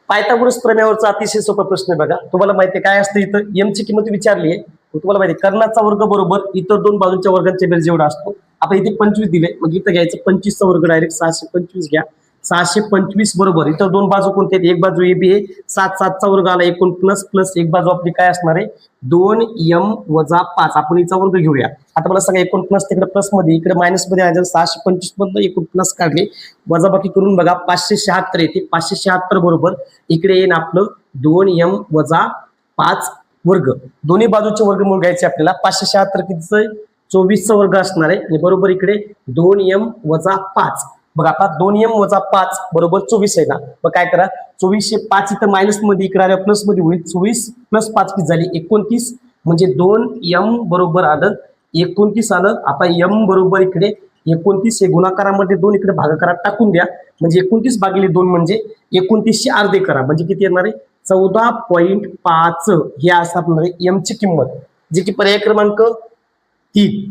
Pythagoras प्रमेयावरचा अतिशय सोपा प्रश्न आहे बघा. तुम्हाला माहिती आहे काय असतं इथं एम ची किंमत विचारली आहे. तुम्हाला माहिती आहे कर्णाचा वर्ग बरोबर इतर दोन बाजूंच्या वर्गांचे बेरीज जेवढा असतो. आता इथे 25 दिले, मग इथं घ्यायचं 25 चा वर्ग डायरेक्ट 625 घ्या. 625 बरोबर इतर दोन बाजू कोणते आहेत? एक बाजू ए बी आहे, 7 7 चा वर्ग आला एकूण प्लस प्लस एक बाजू आपली काय असणार आहे 2m वजा 5. आपण हिचा वर्ग घेऊया. आता मला सांगा एकूण प्लस तिकडे प्लस मध्ये इकडे मायनस मध्ये आहे. 625 मधनं एकूण प्लस काढले वजाबाकी करून बघा 576 येते. 576 बरोबर इकडे येईन आपलं 2m वजा 5 वर्ग. दोन्ही बाजूचे वर्गमूळ घ्यायचे आपल्याला. 576 कितीचं 24 चा वर्ग असणार आहे आणि बरोबर इकडे 2m वजा 5. बघ आता 2m वजा 5 बरोबर 24 आहे ना. मग काय करा 2405 इथं मायनस मध्ये इकडे आल्या प्लस मध्ये होईल. 24 प्लस 5 किती झाली 29 म्हणजे 2m बरोबर आलं 29 आलं. आता m बरोबर इकडे 29 हे गुणाकारामध्ये 2 इकडे भागाकारात टाकून द्या. म्हणजे 29 भागिले 2 म्हणजे 29 चे अर्धे करा म्हणजे किती येणार आहे 14.5 हे असं आपल्याला m ची किंमत जी की पर्याय क्रमांक 3.